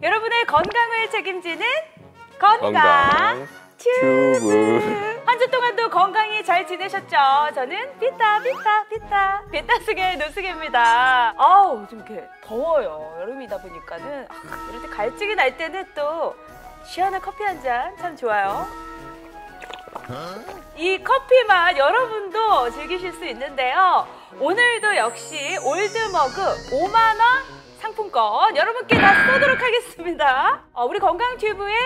여러분의 건강을 책임지는 건강 튜브. 한 주 동안도 건강히 잘 지내셨죠? 저는 비타 속의 노숙입니다. 아우 좀 이렇게 더워요. 여름이다 보니까는 이럴 때 갈증이 날 때는 또 시원한 커피 한 잔 참 좋아요. 이 커피 맛 여러분도 즐기실 수 있는데요. 오늘도 역시 올드머그 5만 원 상품권 여러분께 다 쏘도록 하겠습니다. 우리 건강튜브의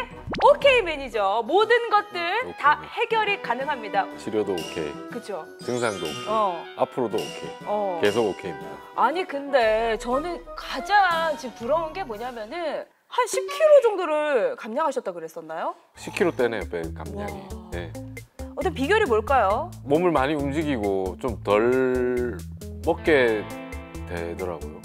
오케이 매니저 모든 것들 오케이. 다 해결이 가능합니다. 치료도 오케이, 그죠? 증상도 오케이, 앞으로도 오케이, 계속 오케이입니다. 아니 근데 저는 가장 지금 부러운 게 뭐냐면은 한 10kg 정도를 감량하셨다 그랬었나요? 10kg 떼네요, 감량이. 네. 어떤 비결이 뭘까요? 몸을 많이 움직이고 좀 덜 먹게 되더라고요.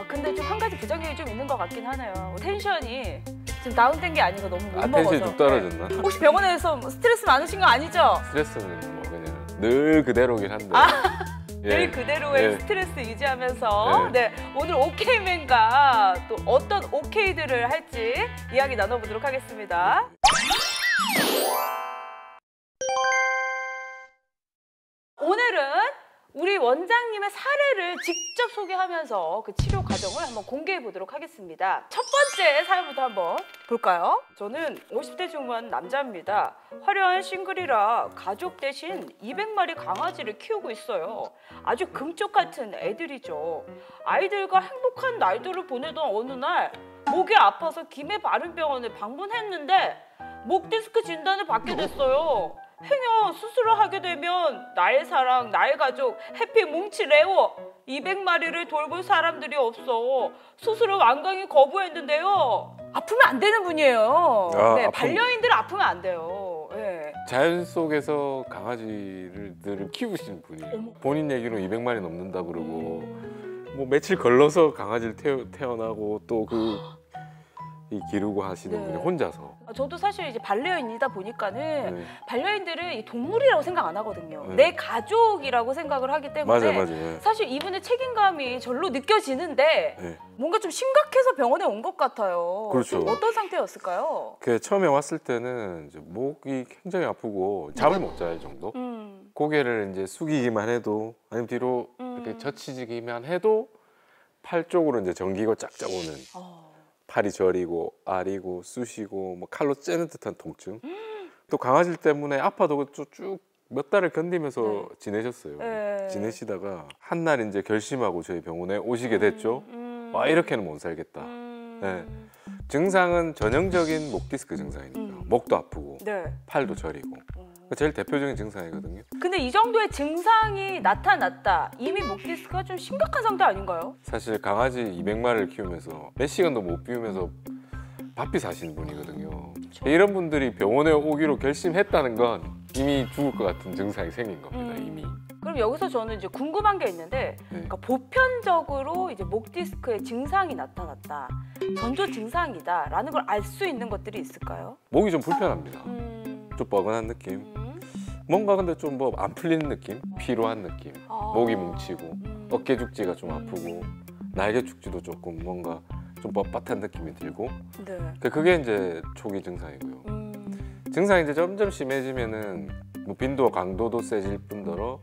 근데 좀 한 가지 부작용이 좀 있는 것 같긴 하네요. 텐션이 지금 다운된 게 아니고 너무 못 먹어서. 텐션이 좀 떨어졌나? 네. 혹시 병원에서 뭐 스트레스 많으신 거 아니죠? 스트레스는 뭐 그냥 늘 그대로긴 한데. 늘 그대로의 스트레스 유지하면서 네, 오늘 오케이맨과 또 어떤 오케이들을 할지 이야기 나눠보도록 하겠습니다. 오늘은 우리 원장님의 사례를 직접 소개하면서 그 치료 과정을 한번 공개해 보도록 하겠습니다. 첫 번째 사연부터 한번 볼까요? 저는 50대 중반 남자입니다. 화려한 싱글이라 가족 대신 200마리 강아지를 키우고 있어요. 아주 금쪽 같은 애들이죠. 아이들과 행복한 날들을 보내던 어느 날 목이 아파서 김해 바른병원에 방문했는데 목 디스크 진단을 받게 됐어요. 행여 수술을 하게 되면 나의 사랑, 나의 가족, 해피 뭉치 레오 200마리를 돌볼 사람들이 없어 수술을 완강히 거부했는데요. 아프면 안 되는 분이에요. 네, 반려인들은 아프면 안 돼요. 네. 자연 속에서 강아지를 키우시는 분이에요. 본인 얘기로 200마리 넘는다 그러고 뭐 며칠 걸러서 강아지를 태어나고 또 기르고 하시는 분이 혼자서. 저도 사실 이제 반려인이다 보니까는 반려인들은 이 동물이라고 생각 안 하거든요. 내 가족이라고 생각을 하기 때문에 맞아요. 사실 이분의 책임감이 절로 느껴지는데 뭔가 좀 심각해서 병원에 온 것 같아요. 그렇죠. 어떤 상태였을까요? 처음에 왔을 때는 이제 목이 굉장히 아프고 잠을 못 잘 정도. 고개를 이제 숙이기만 해도 아니면 뒤로 이렇게 젖히기만 해도 팔 쪽으로 이제 전기가 쫙쫙 오는. 팔이 저리고 아리고 쑤시고 뭐 칼로 째는 듯한 통증. 또 강아지 때문에 아파도 쭉 몇 달을 견디면서 지내시다가 한 날 이제 결심하고 저희 병원에 오시게 됐죠. 와, 이렇게는 못 살겠다. 증상은 전형적인 목 디스크 증상이니까 목도 아프고 팔도 저리고 제일 대표적인 증상이거든요. 근데 이 정도의 증상이 나타났다. 이미 목 디스크가 좀 심각한 상태 아닌가요? 사실 강아지 200마리를 키우면서 몇 시간도 못 비우면서 바삐 사시는 분이거든요. 그쵸? 이런 분들이 병원에 오기로 결심했다는 건 이미 죽을 것 같은 증상이 생긴 겁니다. 이미. 그럼 여기서 저는 이제 궁금한 게 있는데 그러니까 보편적으로 이제 목 디스크의 증상이 나타났다. 전조 증상이다라는 걸 알 수 있는 것들이 있을까요? 목이 좀 불편합니다. 좀 뻐근한 느낌. 뭔가 근데 좀 뭐 안 풀리는 느낌? 피로한 느낌. 목이 뭉치고 어깨 죽지가 좀 아프고 날개 죽지도 조금 뭔가 좀 뻣뻣한 느낌이 들고 그게 이제 초기 증상이고요. 증상이 이제 점점 심해지면은 뭐 빈도와 강도도 세질 뿐더러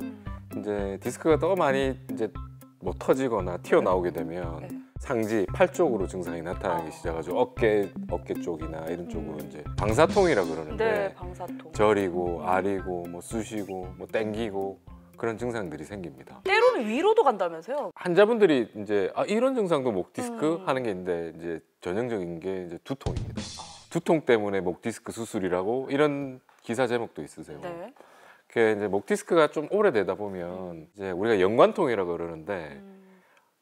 이제 디스크가 더 많이 이제 뭐 터지거나 튀어나오게 되면 상지, 팔 쪽으로 증상이 나타나기 시작하죠. 어깨 쪽이나 이런 쪽으로 이제 방사통이라 그러는데 방사통. 저리고 아리고 뭐 쑤시고 뭐 땡기고 그런 증상들이 생깁니다. 때로는 위로도 간다면서요? 환자분들이 이제 이런 증상도 목 디스크 하는 게 있는데 이제 전형적인 게 이제 두통입니다. 두통 때문에 목 디스크 수술이라고 이런 기사 제목도 있으세요. 그 이제 목 디스크가 좀 오래되다 보면 이제 우리가 연관통이라 그러는데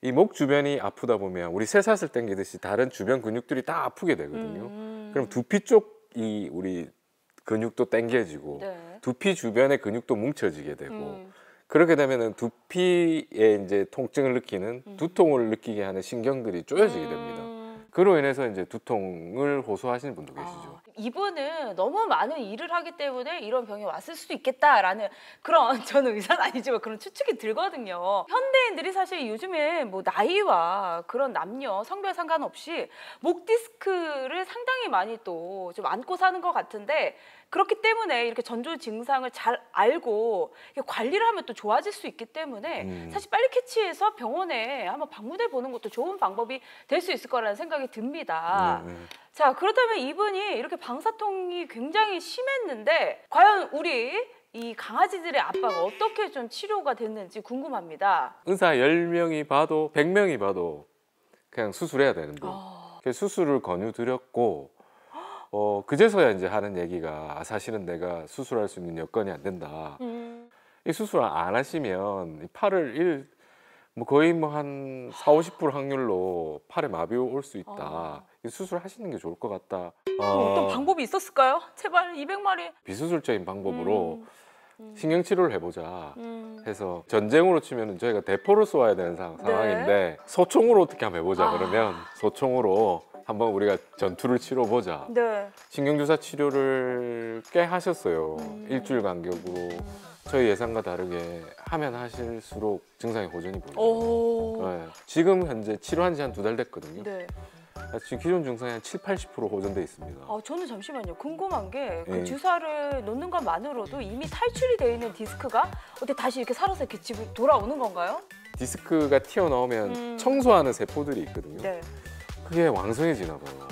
이 목 주변이 아프다 보면 우리 쇠사슬 당기듯이 다른 주변 근육들이 다 아프게 되거든요. 그럼 두피 쪽이 우리 근육도 당겨지고 두피 주변의 근육도 뭉쳐지게 되고 그렇게 되면은 두피에 이제 통증을 느끼는 두통을 느끼게 하는 신경들이 쪼여지게 됩니다. 그로 인해서 이제 두통을 호소하시는 분도 계시죠. 이분은 너무 많은 일을 하기 때문에 이런 병이 왔을 수도 있겠다라는 그런 저는 의사는 아니지만 그런 추측이 들거든요. 현대인들이 사실 요즘에 뭐 나이와 그런 남녀 성별 상관없이 목 디스크를 상당히 많이 또 좀 안고 사는 것 같은데 그렇기 때문에 이렇게 전조 증상을 잘 알고 관리를 하면 또 좋아질 수 있기 때문에 사실 빨리 캐치해서 병원에 한번 방문해 보는 것도 좋은 방법이 될 수 있을 거라는 생각이 듭니다. 자, 그렇다면 이분이 이렇게 방사통이 굉장히 심했는데 과연 우리 이 강아지들의 아빠가 어떻게 좀 치료가 됐는지 궁금합니다. 의사 10명이 봐도 100명이 봐도 그냥 수술해야 되는 분. 그래서 수술을 권유드렸고 그제서야 이제 하는 얘기가 사실은 내가 수술할 수 있는 여건이 안 된다. 이 수술 안 하시면 이 팔을 뭐 거의 뭐 한 40~50% 확률로 팔에 마비 올 수 있다. 이 수술 하시는 게 좋을 것 같다. 어떤 방법이 있었을까요? 제발 200마리. 비수술적인 방법으로 신경치료를 해보자 해서 전쟁으로 치면 저희가 대포를 쏘아야 되는 상황인데 소총으로 어떻게 한번 해보자 그러면 소총으로 한번 우리가 전투를 치러보자. 네. 신경주사 치료를 꽤 하셨어요. 일주일 간격으로. 저희 예상과 다르게 하면 하실수록 증상이 호전이 보여요. 네. 지금 현재 치료한 지 한 2달 됐거든요. 네. 지금 기존 증상이 한 70~80% 호전돼 있습니다. 저는 잠시만요. 궁금한 게 그 네. 주사를 놓는 것만으로도 이미 탈출이 되어 있는 디스크가 어떻게 다시 이렇게 살아서 이렇게 집으로 돌아오는 건가요? 디스크가 튀어나오면 청소하는 세포들이 있거든요. 네. 그게 왕성해지나 봐요.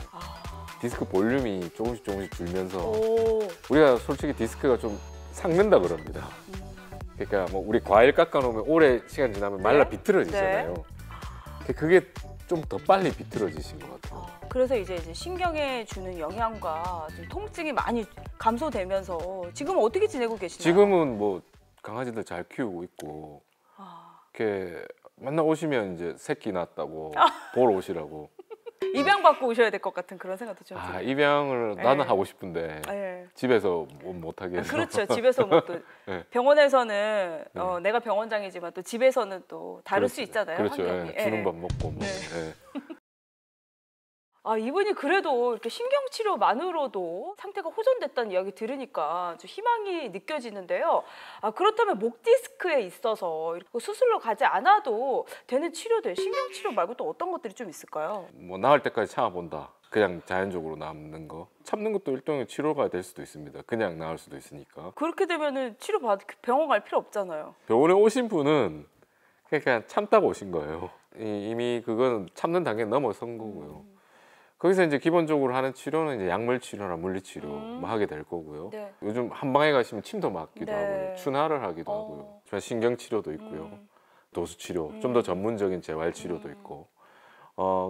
디스크 볼륨이 조금씩 줄면서 오. 우리가 솔직히 디스크가 좀 삭는다 그럽니다. 그러니까 뭐 우리 과일 깎아놓으면 오래 시간 지나면 말라 네. 비틀어지잖아요. 그게 좀 더 빨리 비틀어지신 것 같아요. 그래서 이제 신경에 주는 영향과 좀 통증이 많이 감소되면서 지금 어떻게 지내고 계시나요? 지금은 뭐 강아지들 잘 키우고 있고 이렇게 맨날 오시면 이제 새끼 낳았다고 보러 오시라고. 입양 받고 오셔야 될 것 같은 그런 생각도 좀 들어요. 입양을 나는 하고 싶은데 네. 집에서 못 하게 해서. 그렇죠. 집에서 뭐 또 네. 병원에서는 네. 내가 병원장이지만 또 집에서는 또 다를 수 있잖아요. 그렇죠. 환경이. 주는 밥 먹고 뭐. 네. 예. 이분이 그래도 이렇게 신경치료만으로도 상태가 호전됐다는 이야기 들으니까 좀 희망이 느껴지는데요. 그렇다면 목 디스크에 있어서 수술로 가지 않아도 되는 치료들, 신경치료 말고 또 어떤 것들이 좀 있을까요? 뭐 나을 때까지 참아본다. 그냥 자연적으로 남는 거. 참는 것도 일종의 치료가 될 수도 있습니다. 그냥 나을 수도 있으니까. 그렇게 되면은 병원 갈 필요 없잖아요. 병원에 오신 분은 그냥 참다고 오신 거예요. 이미 그건 참는 단계 넘어선 거고요. 거기서 이제 기본적으로 하는 치료는 이제 약물 치료나 물리 치료 뭐 하게 될 거고요. 네. 요즘 한방에 가시면 침도 맞기도 네. 하고요. 추나를 하기도 하고요. 신경 치료도 있고요. 도수 치료, 좀 더 전문적인 재활 치료도 있고.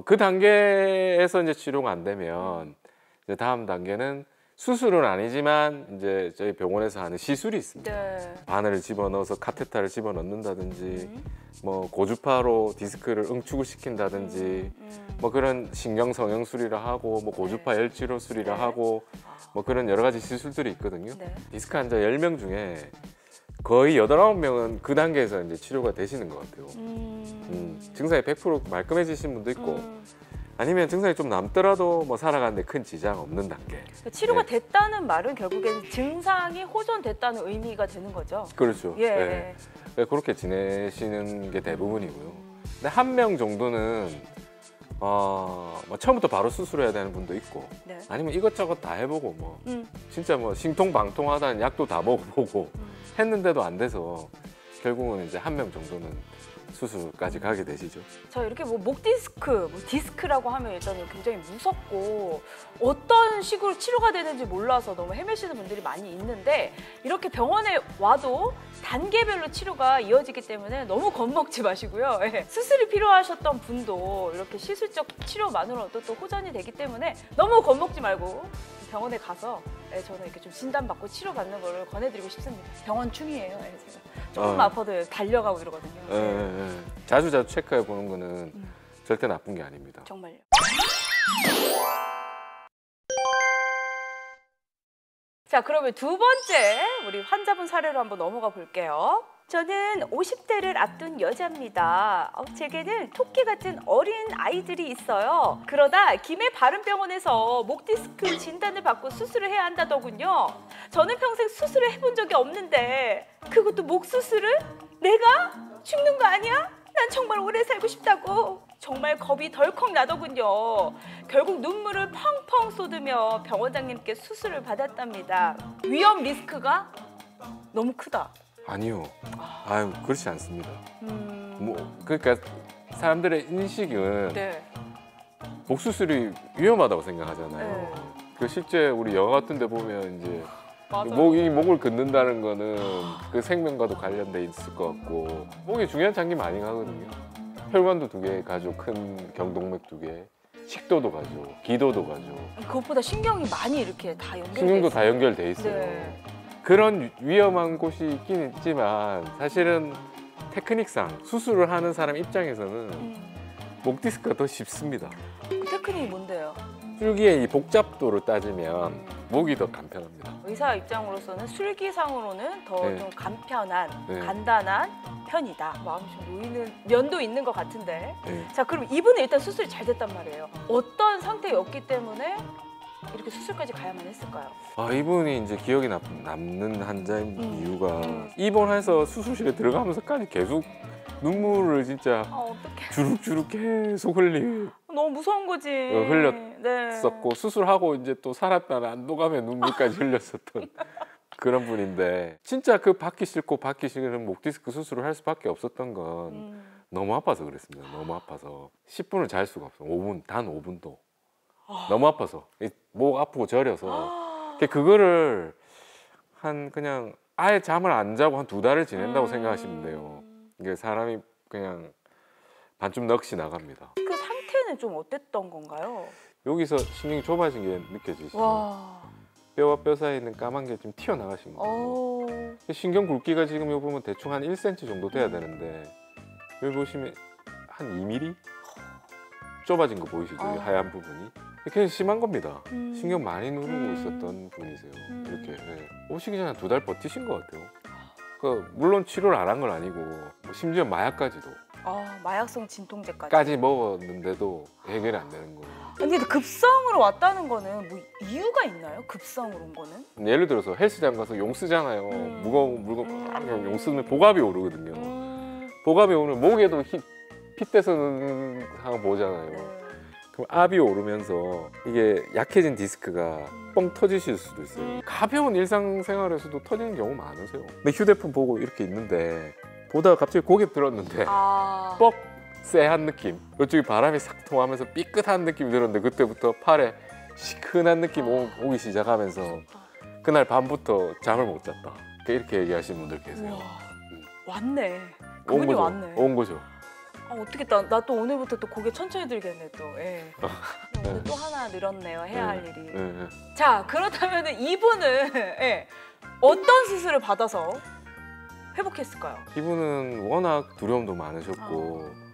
그 단계에서 이제 치료가 안 되면 이제 다음 단계는 수술은 아니지만 이제 저희 병원에서 하는 시술이 있습니다. 네. 바늘을 집어넣어서 카테터를 집어넣는다든지 뭐 고주파로 디스크를 응축을 시킨다든지 뭐 그런 신경 성형술이라 하고 뭐 고주파 열치료술이라 하고 뭐 그런 여러 가지 시술들이 있거든요. 네. 디스크 환자 10명 중에 거의 8, 9명은 그 단계에서 이제 치료가 되시는 것 같아요. 증상이 100% 말끔해지신 분도 있고 아니면 증상이 좀 남더라도 뭐 살아가는데 큰 지장 없는 단계. 치료가 네. 됐다는 말은 결국엔 증상이 호전됐다는 의미가 되는 거죠. 그렇죠. 예. 네. 네, 그렇게 지내시는 게 대부분이고요. 근데 한 명 정도는 뭐 처음부터 바로 수술해야 되는 분도 있고 네. 아니면 이것저것 다 해보고 뭐 진짜 뭐 신통방통하다는 약도 다 먹어보고 했는데도 안 돼서 결국은 이제 한 명 정도는 수술까지 가게 되시죠. 자, 이렇게 뭐 목 디스크, 뭐 디스크라고 하면 일단은 굉장히 무섭고 어떤 식으로 치료가 되는지 몰라서 너무 헤매시는 분들이 많이 있는데 이렇게 병원에 와도 단계별로 치료가 이어지기 때문에 너무 겁먹지 마시고요. 예. 수술이 필요하셨던 분도 이렇게 시술적 치료만으로도 또 호전이 되기 때문에 너무 겁먹지 말고 병원에 가서 저는 이렇게 좀 진단받고 치료받는 거를 권해드리고 싶습니다. 병원 충이에요. 제가 조금 아파도 달려가고 이러거든요. 자주 체크해 보는 거는 절대 나쁜 게 아닙니다. 정말요. 자, 그러면 두 번째 우리 환자분 사례로 한번 넘어가 볼게요. 저는 50대를 앞둔 여자입니다. 제게는 토끼 같은 어린 아이들이 있어요. 그러다 김해 바른병원에서 목 디스크 진단을 받고 수술을 해야 한다더군요. 저는 평생 수술을 해본 적이 없는데 그것도 목 수술을? 내가? 죽는 거 아니야? 난 정말 오래 살고 싶다고. 정말 겁이 덜컥 나더군요. 결국 눈물을 펑펑 쏟으며 병원장님께 수술을 받았답니다. 위험 리스크가 너무 크다. 아니요. 아유, 그렇지 않습니다. 뭐 그러니까 사람들의 인식은 네. 목 수술이 위험하다고 생각하잖아요. 네. 그 실제 우리 영화 같은 데 보면 이제 맞아요. 목을 긋는다는 거는 그 생명과도 관련돼 있을 것 같고, 목이 중요한 장기 많이 가거든요. 혈관도 2개 가죠. 큰 경동맥 2개. 식도도 가죠. 기도도 가죠. 그것보다 신경이 많이 이렇게 다 연결돼 신경도 있어요. 다 연결돼 있어요. 네. 그런 위험한 곳이 있긴 있지만 사실은 테크닉상 수술을 하는 사람 입장에서는 목 디스크가 더 쉽습니다. 그 테크닉이 뭔데요? 줄기의 이 복잡도를 따지면 목이 더 간편합니다. 의사 입장으로서는 술기상으로는 더 좀 네. 간편한, 네. 간단한 편이다. 마음이 좀 놓이는 면도 있는 것 같은데. 네. 자, 그럼 이분은 일단 수술이 잘 됐단 말이에요. 어떤 상태였기 때문에 이렇게 수술까지 가야만 했을까요? 이분이 이제 기억에 남는 환자인 이유가 음. 입원해서 수술실에 들어가면서까지 계속 눈물을 진짜 어떡해. 주룩주룩 계속 흘렸었고, 너무 무서운 거지. 흘렸었고 네. 수술하고 이제 또 살았다는 안도감에 눈물까지 흘렸었던 그런 분인데, 진짜 그 받기 싫고 받기 싫은 목 디스크 수술을 할 수밖에 없었던 건 너무 아파서 그랬습니다. 너무 아파서 10분을 잘 수가 없어. 5분, 단 5분도. 너무 아파서 목 아프고 저려서 그거를 그냥 아예 잠을 안 자고 한 2달을 지낸다고 생각하시면 돼요. 이게 사람이 그냥 반쯤 넋이 나갑니다. 그 상태는 좀 어땠던 건가요? 여기서 신경이 좁아진 게 느껴지시죠? 와. 뼈와 뼈 사이에 있는 까만 게 좀 튀어나가신 거예요. 신경 굵기가 지금 여기 보면 대충 한 1cm 정도 돼야 되는데 여기 보시면 한 2mm? 좁아진 거 보이시죠? 이 하얀 부분이. 그게 심한 겁니다. 신경 많이 누르고 있었던 분이세요. 이렇게 오시기 전에 2달 버티신 것 같아요. 물론 치료를 안 한 건 아니고 심지어 마약까지도 마약성 진통제까지 먹었는데도 해결이 안 되는 거예요. 아니, 근데 급성으로 왔다는 거는 뭐 이유가 있나요? 급성으로 온 거는? 예를 들어서 헬스장 가서 용 쓰잖아요. 무거운 물건 용 쓰면 복압이 오르거든요. 복압이 오르면 목에도 핏대서는 한번 보잖아요. 네. 그럼 압이 오르면서 이게 약해진 디스크가 뻥 터지실 수도 있어요. 가벼운 일상생활에서도 터지는 경우 많으세요. 근데 휴대폰 보고 이렇게 있는데 보다가 갑자기 고개 들었는데 뻑 쎄한 느낌, 이쪽이 바람이 싹 통하면서 삐끗한 느낌이 들었는데 그때부터 팔에 시큰한 느낌 오기 시작하면서 그날 밤부터 잠을 못 잤다. 이렇게 얘기하시는 분들 계세요. 우와, 왔네. 그분이 왔네. 온 거죠. 어떻게 나 또 오늘부터 또 고개 천천히 들겠네 또. 예. 오늘 또 하나 늘었네요. 해야 할 일이. 자, 그렇다면 이분은 어떤 수술을 받아서 회복했을까요? 이분은 워낙 두려움도 많으셨고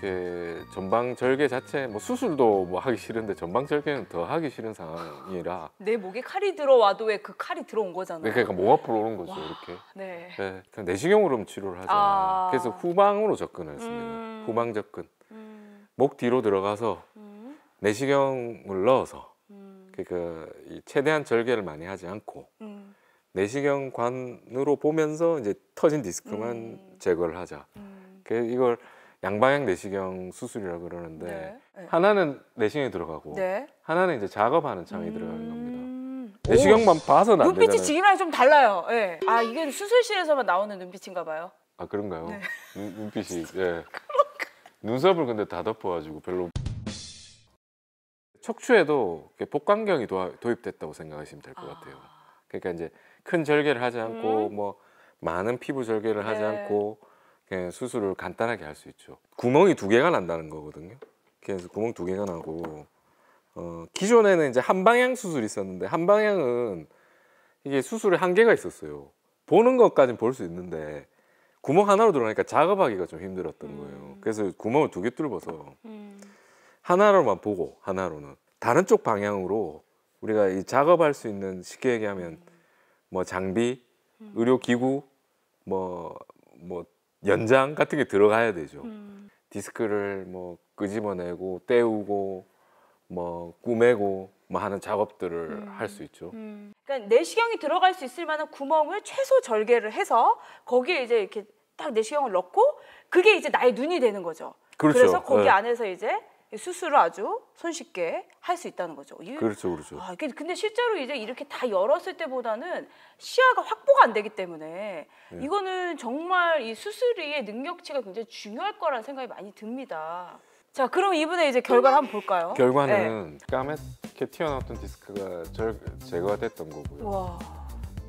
이렇게 전방절개 자체 수술도 하기 싫은데 전방절개는 더 하기 싫은 상황이라 내 목에 칼이 들어와도 왜 그 칼이 들어온 거잖아요. 그러니까 목 앞으로 오는 거죠. 이렇게. 네. 그냥 내시경으로 치료를 하자. 그래서 후방으로 접근을 했습니다. 후방 접근. 목 뒤로 들어가서 내시경을 넣어서 그러니까 최대한 절개를 많이 하지 않고 내시경관으로 보면서 이제 터진 디스크만 제거를 하자. 이걸 양방향 내시경 수술이라고 그러는데 하나는 내시경에 들어가고 하나는 이제 작업하는 창에 들어가는 겁니다. 내시경만 봐서는 안 눈빛이 되잖아요. 지금이랑 좀 달라요. 예. 이게 수술실에서만 나오는 눈빛인가 봐요. 그런가요? 눈빛이 눈썹을 근데 다 덮어가지고 별로. 척추에도 복강경이 도입됐다고 생각하시면 될 것 같아요. 그러니까 이제 큰 절개를 하지 않고 많은 피부 절개를 하지 않고 그냥 수술을 간단하게 할 수 있죠. 구멍이 2개가 난다는 거거든요. 그래서 구멍 2개가 나고 기존에는 이제 한 방향 수술이 있었는데 한 방향은 이게 수술에 한계가 있었어요. 보는 것까지는 볼 수 있는데 구멍 하나로 들어가니까 작업하기가 좀 힘들었던 거예요. 그래서 구멍을 2개 뚫어서 하나로만 보고 하나로는 다른 쪽 방향으로 우리가 이 작업할 수 있는 쉽게 얘기하면 장비, 의료기구, 뭐 연장 같은 게 들어가야 되죠. 디스크를 뭐 끄집어내고 떼우고 뭐 꾸매고 뭐 하는 작업들을 할 수 있죠. 그러니까 내시경이 들어갈 수 있을 만한 구멍을 최소 절개를 해서 거기에 이제 이렇게 딱 내시경을 넣고 그게 이제 나의 눈이 되는 거죠. 그렇죠. 그래서 거기 네. 안에서 이제 수술을 아주 손쉽게 할 수 있다는 거죠. 그렇죠, 그렇죠. 근데 실제로 이제 이렇게 다 열었을 때보다는 시야가 확보가 안 되기 때문에 네. 이거는 정말 이 수술의 능력치가 굉장히 중요할 거라는 생각이 많이 듭니다. 자, 그럼 이분의 이제 결과를 한번 볼까요? 결과는 까맣게 튀어나왔던 디스크가 제거가 됐던 거고요. 와.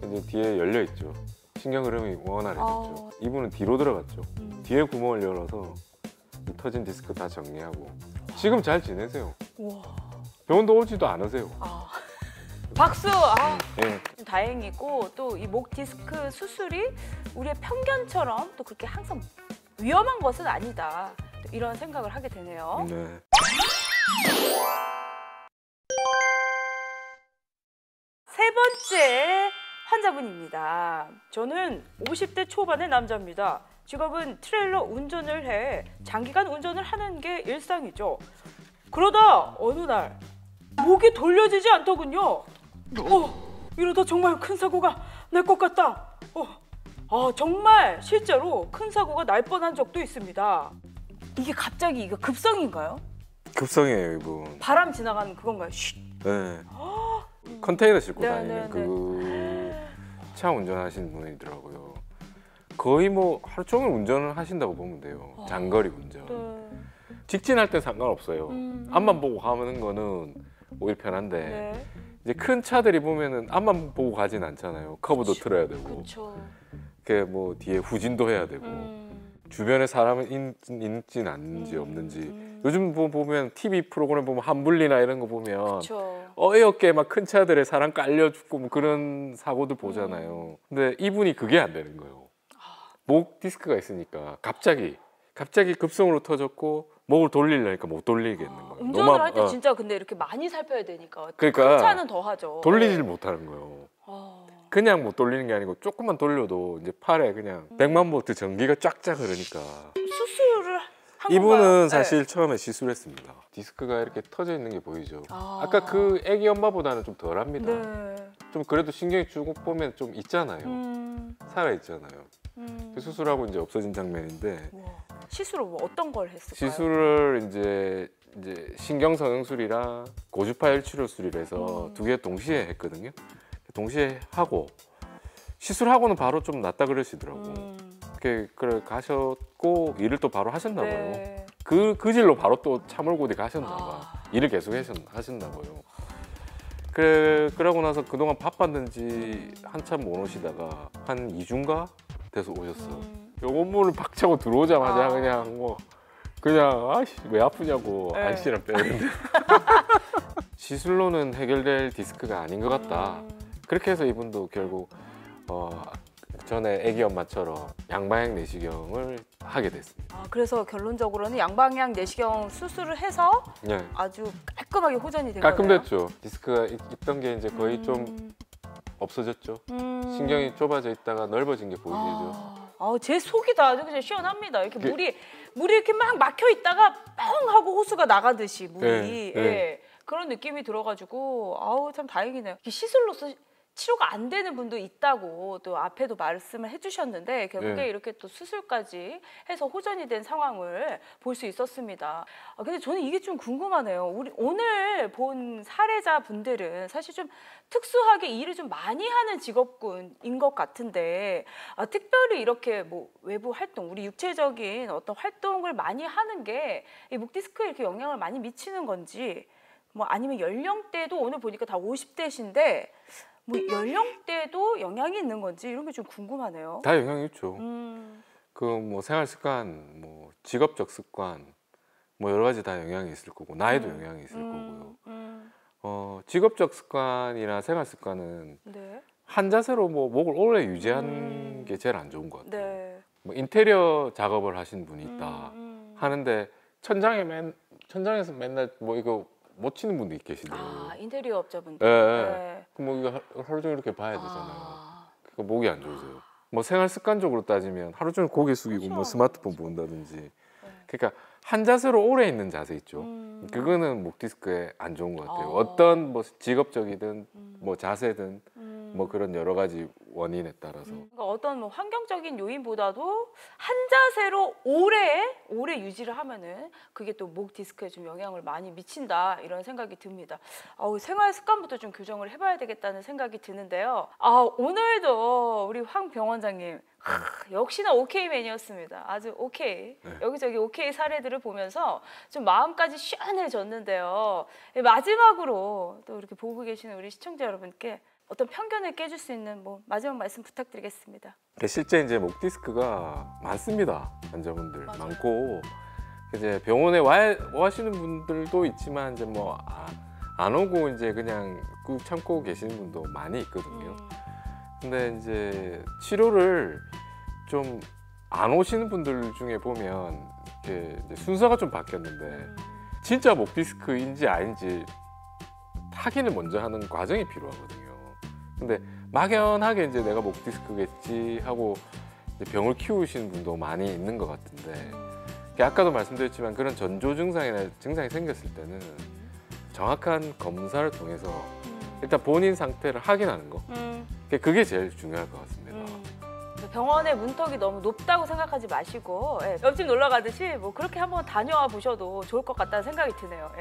이제 뒤에 열려 있죠. 신경 흐름이 원활해졌죠. 아. 이분은 뒤로 들어갔죠. 뒤에 구멍을 열어서 이 터진 디스크 다 정리하고 지금 잘 지내세요. 와. 병원도 오지도 않으세요. 박수. 예. 다행이고 또 이 목 디스크 수술이 우리의 편견처럼 또 그렇게 항상 위험한 것은 아니다. 또 이런 생각을 하게 되네요. 네. 세 번째 환자분입니다. 저는 50대 초반의 남자입니다. 직업은 트레일러 운전을 해 장기간 운전을 하는 게 일상이죠. 그러다 어느 날 목이 돌려지지 않더군요. 이러다 정말 큰 사고가 날 것 같다. 정말 실제로 큰 사고가 날 뻔한 적도 있습니다. 이게 갑자기 이거 급성인가요? 급성이에요, 이분. 바람 지나가는 그건가요? 쉿. 네. 컨테이너 싣고 네, 다니는 네, 그 차 운전하시는 분이더라고요. 거의 뭐 하루 종일 운전을 하신다고 보면 돼요. 장거리 운전. 네. 직진할 땐 상관없어요. 앞만 보고 가는 거는 오히려 편한데 네. 이제 큰 차들이 보면은 앞만 보고 가진 않잖아요. 커브도 틀어야 되고, 그렇죠. 그 뭐 뒤에 후진도 해야 되고, 주변에 사람은 있진 않는지 없는지. 요즘 보면 TV 프로그램 보면 한불리나 이런 거 보면 그렇죠. 어이없게 막 큰 차들에 사람 깔려 죽고 뭐 그런 사고들 보잖아요. 근데 이분이 그게 안 되는 거예요. 목 디스크가 있으니까 갑자기 급성으로 터졌고 목을 돌리려니까 못 돌리겠는 거예요. 운전을 할 때 진짜 근데 이렇게 많이 살펴야 되니까 그러니까 큰 차는 더 하죠. 돌리질 못하는 거예요. 그냥 못 돌리는 게 아니고 조금만 돌려도 이제 팔에 그냥 100만 볼트 전기가 쫙쫙 흐르니까. 수술을 한 이분은 건가요? 사실 네. 처음에 시술했습니다. 디스크가 이렇게 터져 있는 게 보이죠. 아까 그 애기 엄마보다는 좀 덜합니다. 네. 좀 그래도 신경이 쭉 보면 좀 있잖아요. 살아 있잖아요. 그 수술하고 이제 없어진 장면인데. 우와. 시술을 뭐 어떤 걸 했을까요? 시술을 이제 신경성형술이랑 고주파열 치료술이라 해서 두 개 동시에 했거든요. 동시에 하고 시술하고는 바로 좀 낫다 그러시더라고. 그래 가셨고 일을 또 바로 하셨나 봐요. 네. 그 질로 바로 또 차몰고대 가셨나 봐. 일을 계속 하셨나 봐요. 그러고 나서 그동안 바빴는지 한참 못 오시다가 한 2주인가 돼서 오셨어. 영업문을 박차고 들어오자마자 그냥 아씨 왜 아프냐고 네. 안시랑 빼는데 시술로는 해결될 디스크가 아닌 것 같다. 그렇게 해서 이분도 결국 전에 애기 엄마처럼 양방향 내시경을 하게 됐습니다. 그래서 결론적으로는 양방향 내시경 수술을 해서 네. 아주 깔끔하게 호전이 된 거네요. 깔끔됐죠. 디스크가 있던 게 이제 거의 좀 없어졌죠. 신경이 좁아져 있다가 넓어진 게 보이죠. 제 속이 다 아주 그냥 시원합니다. 이렇게 그- 물이 이렇게 막 막혀 있다가 뻥 하고 호수가 나가듯이 물이 네, 네. 예, 그런 느낌이 들어가지고 아우 참 다행이네요. 이게 시술로서 치료가 안 되는 분도 있다고 또 앞에도 말씀을 해주셨는데 결국에 네. 이렇게 또 수술까지 해서 호전이 된 상황을 볼 수 있었습니다. 근데 저는 이게 좀 궁금하네요. 우리 오늘 본 사례자 분들은 사실 좀 특수하게 일을 좀 많이 하는 직업군인 것 같은데 특별히 이렇게 뭐 외부 활동, 우리 육체적인 어떤 활동을 많이 하는 게 이 목 디스크에 이렇게 영향을 많이 미치는 건지 뭐 아니면 연령대도 오늘 보니까 다 50대신데 뭐 연령대도 영향이 있는 건지 이런 게 좀 궁금하네요. 다 영향이 있죠. 음. 그 뭐 생활 습관, 뭐 직업적 습관, 뭐 여러 가지 다 영향이 있을 거고 나이도 영향이 있을 거고요. 직업적 습관이나 생활 습관은 네. 한 자세로 뭐 목을 오래 유지하는 게 제일 안 좋은 것 같아요. 네. 뭐 인테리어 작업을 하신 분이 있다 하는데 천장에서 맨날 뭐 이거 못 치는 분도 계시더라고요. 인테리어 업자분들. 예, 예. 네. 그럼 뭐 이거 하루 종일 이렇게 봐야 되잖아요. 그러니까 목이 안 좋으세요. 뭐 생활 습관적으로 따지면 하루 종일 고개 숙이고 그렇죠. 뭐 스마트폰 본다든지 그러니까 한 자세로 오래 있는 자세 있죠. 그거는 목 디스크에 안 좋은 것 같아요. 어떤 뭐 직업적이든 뭐 자세든 뭐 그런 여러 가지 원인에 따라서 그러니까 어떤 뭐 환경적인 요인보다도 한 자세로 오래 유지를 하면은 그게 또 목 디스크에 좀 영향을 많이 미친다 이런 생각이 듭니다. 생활 습관부터 좀 교정을 해봐야 되겠다는 생각이 드는데요. 오늘도 우리 황 병원장님 역시나 오케이맨이었습니다. 아주 오케이. 여기저기 오케이 사례들을 보면서 좀 마음까지 시원해졌는데요. 마지막으로 또 이렇게 보고 계시는 우리 시청자 여러분께 어떤 편견을 깨줄 수 있는 뭐 마지막 말씀 부탁드리겠습니다. 실제 이제 목 디스크가 많습니다. 환자분들 맞아요. 많고 이제 병원에 오시는 분들도 있지만 이제 뭐 안 오고 이제 그냥 꾹 참고 계시는 분도 많이 있거든요. 근데 이제 치료를 좀 안 오시는 분들 중에 보면 이렇게 이제 순서가 좀 바뀌었는데 진짜 목 디스크인지 아닌지 확인을 먼저 하는 과정이 필요하거든요. 근데 막연하게 이제 내가 목 디스크겠지 하고 이제 병을 키우시는 분도 많이 있는 것 같은데 아까도 말씀드렸지만 그런 전조 증상이나 증상이 생겼을 때는 정확한 검사를 통해서 일단 본인 상태를 확인하는 거 그게 제일 중요할 것 같습니다. 병원의 문턱이 너무 높다고 생각하지 마시고 옆집 놀러 가듯이 뭐 그렇게 한번 다녀와 보셔도 좋을 것 같다는 생각이 드네요.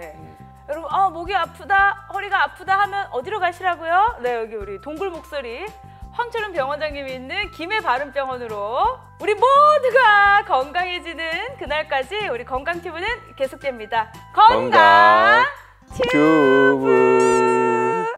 여러분 목이 아프다, 허리가 아프다 하면 어디로 가시라고요? 네, 여기 우리 동굴 목소리 황철은 병원장님이 있는 김해바른병원으로 우리 모두가 건강해지는 그날까지 우리 건강튜브는 계속됩니다. 건강 튜브